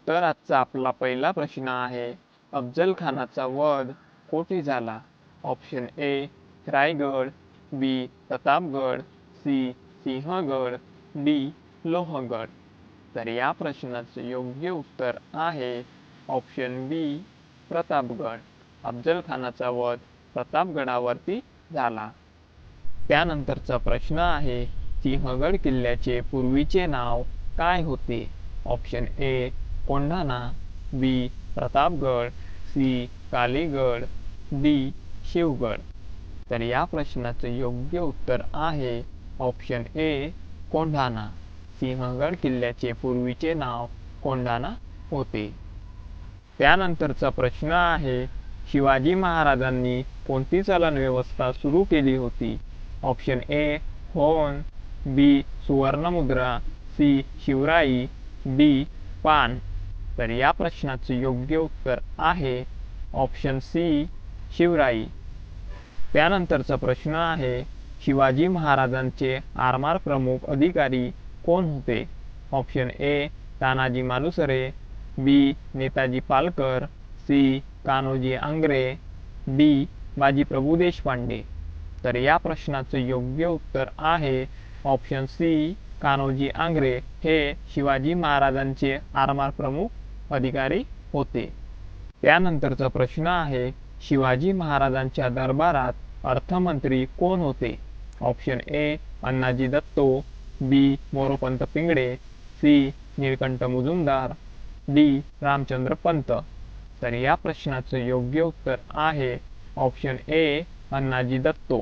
तर आजचा आपला पहिला प्रश्न आहे, अफजल खानाचा वध कोठे झाला? Option A Raigad, B Pratapgad, C Sinhagad, D Lohagad. तर या प्रश्नाचे योग्य उत्तर आहे ऑप्शन बी प्रतापगड. अफजल खानाचा वध प्रतापगडावरती झाला. त्यानंतरचा प्रश्न आहे, सिंहगड किल्ल्याचे पूर्वीचे नाव काय होते? Option A Kondhana, B Pratapgad, C Kaligad, D Shivgad. तर या प्रश्नाचे योग्य उत्तर आहे ऑप्शन ए कोंढाणा. सिंहगड किल्ल्याचे पूर्वीचे नाव कोंढाणा होते. त्यानंतरचा प्रश्न आहे, शिवाजी महाराजांनी कोणती चलनव्यवस्था सुरू केली होती? ऑप्शन ए होन, बी सुवर्णमुद्रा, सी शिवराई, डी पान. तर या प्रश्नाचे योग्य उत्तर आहे ऑप्शन सी शिवराई. त्यानंतरचा प्रश्न आहे, शिवाजी महाराजांचे आरमार प्रमुख अधिकारी कोण होते? Option A Tanaji Malusare, B Netaji Palkar, C Kanhoji Angre, D Bajiprabhu Deshpande. तर या प्रश्नाचे योग्य उत्तर आहे ऑप्शन सी कान्होजी आंग्रे हे शिवाजी महाराजांचे आरमार प्रमुख अधिकारी होते. त्यानंतरचा प्रश्न आहे, शिवाजी महाराजांच्या दरबारात अर्थमंत्री कोण होते? Option A Annaji Datto, B Moropant Pingale, C Nilkanth Mujumdar, D Ramchandra Pant. तर या प्रश्नाचे योग्य उत्तर आहे ऑप्शन ए अण्णाजी दत्तो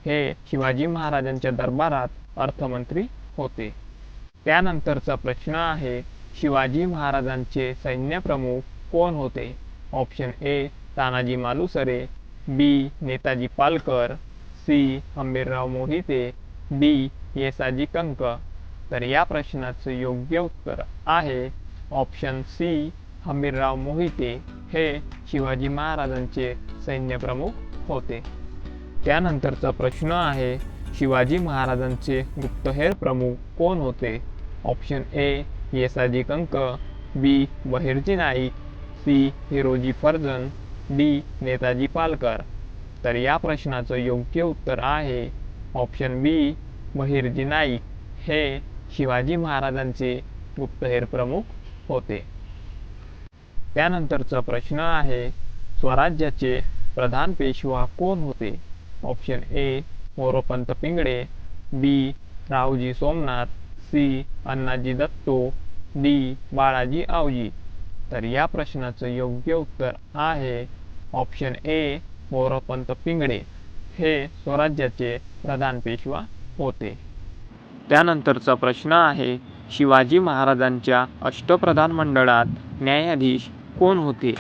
हे शिवाजी महाराजांच्या दरबारात अर्थमंत्री होते. त्यानंतरचा प्रश्न आहे, शिवाजी महाराजांचे सैन्य प्रमुख कोण होते? Option A Tanaji Malusare, B Netaji Palkar, C Hambirrao Mohite, D Yesaji Kank. तर या प्रश्नाचे योग्य उत्तर आहे ऑप्शन सी हंबीरराव मोहिते हे शिवाजी महाराजांचे सैन्य प्रमुख होते. त्यानंतरचा प्रश्न आहे, शिवाजी महाराजांचे गुप्तहेर प्रमुख कोण होते? Option A Yesaji Kank, B Bahirji Naik, C Hiroji Farjan, D Netaji Palkar. तर या प्रश्नाचं योग्य उत्तर आहे ऑप्शन बी बहिर्जी नाईक हे शिवाजी महाराजांचे गुप्तहेर प्रमुख होते. त्यानंतरचा प्रश्न आहे, स्वराज्याचे प्रधान पेशवा कोण होते? Option A Moropant Pingale, B Raoji Somnath, C Annaji Datto, D Balaji Avji. तर या प्रश्नाचं योग्य उत्तर आहे ऑप्शन ए मोरोपंत पिंगळे हे स्वराज्याचे प्रधान पेशवा होते. त्यानंतरचा प्रश्न आहे, शिवाजी महाराजांच्या अष्टप्रधान मंडळात न्यायाधीश कोण होते?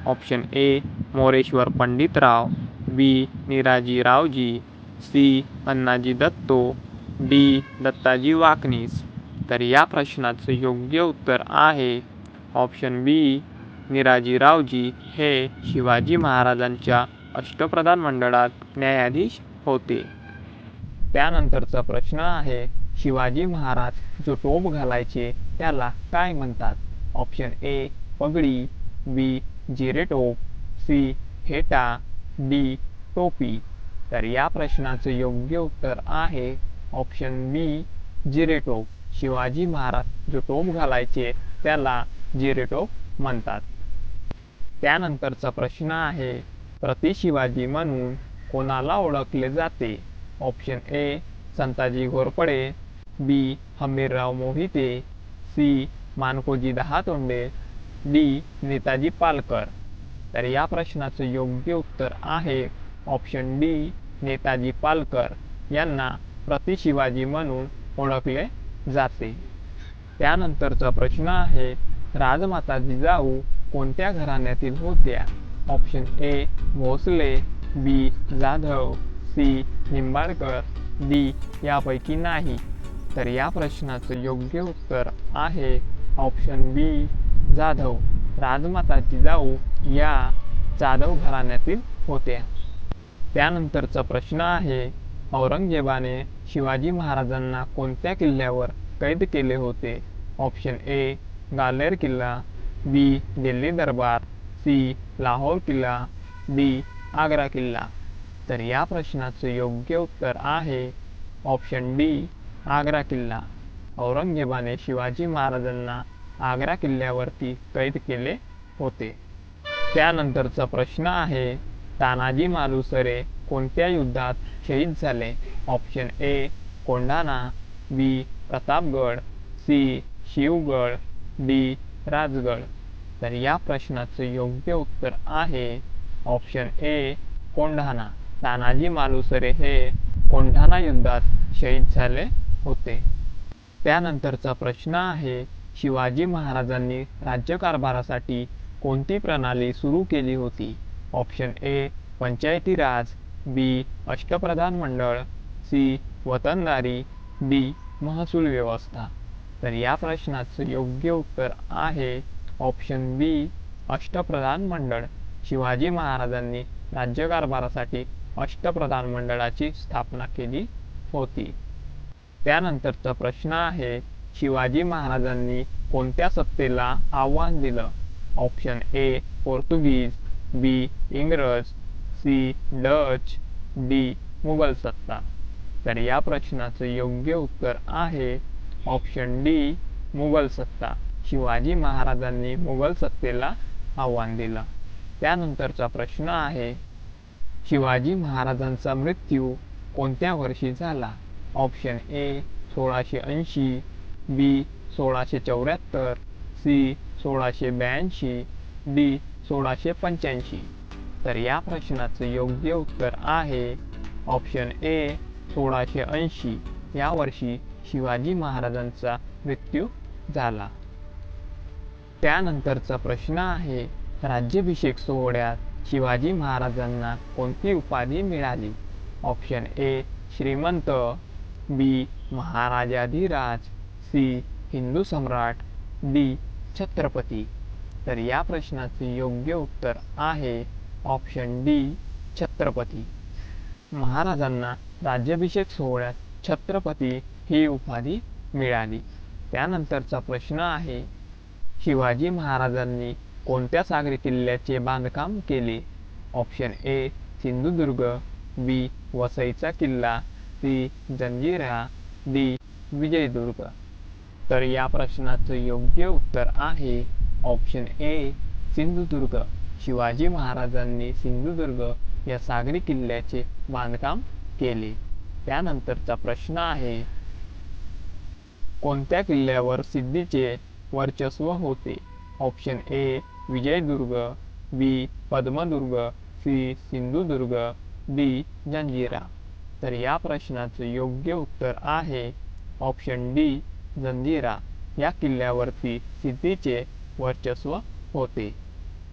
Option A Moreshwar Panditrao, B Niraji Raoji, C Annaji Datto, D Dattaji Waknis. तर या प्रश्नाचं योग्य उत्तर आहे ऑप्शन बी निराजी रावजी हे शिवाजी महाराजांच्या अष्टप्रधान मंडळात न्यायाधीश होते. त्यानंतरचा प्रश्न आहे, शिवाजी महाराज जो टोप घालायचे त्याला काय म्हणतात? ऑप्शन ए पगडी, बी जिरेटोप, सी हेटा, डी टोपी. तर या प्रश्नाचं योग्य उत्तर आहे ऑप्शन बी जिरेटोप. शिवाजी महाराज जो टोप घालायचे त्याला जिरेटोप म्हणतात. त्यानंतरचा प्रश्न आहे, प्रति शिवाजी म्हणून कोणाला ओळखले जाते? Option A Santaji Ghorpade, B Hambirrao Mohite, C Mankoji Dahatonde, D Netaji Palkar. तर या प्रश्नाचं योग्य उत्तर आहे ऑप्शन डी नेताजी पालकर यांना प्रति शिवाजी म्हणून ओळखले जाते. त्यानंतरचा प्रश्न आहे, राजमाता जिजाऊ कोणत्या घराण्यातील होत्या? Option A Bhosale, B Jadhav, C Nimbalkar, D यापैकी नाही. तर या प्रश्नाचं योग्य उत्तर आहे ऑप्शन बी जाधव. राजमाता जिजाऊ या जाधव घराण्यातील होत्या. त्यानंतरचा प्रश्न आहे, औरंगजेबाने शिवाजी महाराजांना कोणत्या किल्ल्यावर कैद केले होते? ऑप्शन ए ग्वाल्हेर किल्ला, बी दिल्ली दरबार, सी लाहोर किल्ला, डी आग्रा किल्ला। तर या प्रश्नाचं योग्य उत्तर आहे ऑप्शन डी आग्रा किल्ला। औरंगजेबाने शिवाजी महाराजांना आग्रा किल्ल्यावरती कैद केले होते। त्यानंतरचा प्रश्न आहे तानाजी मालुसरे कोणत्या युद्धात शहीद झाले? Option A Kondhana, B Pratapgad, C Shivgad, D Rajgad. तर या प्रश्नाचं योग्य उत्तर आहे ऑप्शन ए कोंढाणा। तानाजी मालुसरे हे कोंढाणा युद्धात शहीद झाले होते। त्यानंतरचा प्रश्न आहे शिवाजी महाराजांनी राज्यकारभारासाठी कोणती प्रणाली सुरू केली होती? ऑप्शन ए पंचायती राज, बी अष्टप्रधान मंडळ, सी वतनदारी, डी महसूल व्यवस्था। तर या प्रश्नाचं योग्य उत्तर आहे ऑप्शन बी अष्टप्रधान मंडळ। शिवाजी महाराजांनी राज्यकारभारासाठी अष्टप्रधान मंडळाची स्थापना केली होती। त्यानंतरचा प्रश्न आहे शिवाजी महाराजांनी कोणत्या सत्तेला आव्हान दिलं? ऑप्शन ए पोर्तुगीज, बी इंग्रज, सी डच, डी मुघल सत्ता। तर या प्रश्नाचं योग्य उत्तर आहे ऑप्शन डी मुघल सत्ता। शिवाजी महाराजांनी मुघल सत्तेला आव्हान दिलं। त्यानंतरचा प्रश्न आहे शिवाजी महाराजांचा मृत्यू कोणत्या वर्षी झाला? Option A 1680, B 1674, C 1682, D 1685। तर या प्रश्नाचं योग्य उत्तर आहे ऑप्शन ए 1680 या वर्षी शिवाजी महाराजांचा मृत्यू झाला। त्यानंतरचा प्रश्न आहे राज्याभिषेक सोहळ्यात शिवाजी महाराजांना कोणती उपाधी मिळाली? ऑप्शन ए श्रीमंत, बी महाराजाधिराज, सी हिंदू सम्राट, डी छत्रपती। तर या प्रश्नाचे योग्य उत्तर आहे ऑप्शन डी छत्रपती। महाराजांना राज्याभिषेक सोहळ्यात छत्रपती ही उपाधी मिळाली। त्यानंतरचा प्रश्न आहे शिवाजी महाराजांनी कोणत्या सागरी किल्ल्याचे बांधकाम केले? ऑप्शन ए सिंधुदुर्ग, बी वसईचा किल्ला, सी जंजिरा, डी विजयदुर्ग। तर या प्रश्नाचं योग्य उत्तर आहे ऑप्शन ए सिंधुदुर्ग। शिवाजी महाराजांनी सिंधुदुर्ग या सागरी किल्ल्याचे बांधकाम केले। त्यानंतरचा प्रश्न आहे कोणत्या किल्ल्यावर सिद्दीचे वर्चस्व होते? Option A Vijaydurg, B Padmadurg, C Sindhudurg, D Janjira. तर या प्रश्नाचं योग्य उत्तर आहे ऑप्शन डी जंजिरा या किल्ल्यावरती सिद्दीचे वर्चस्व होते।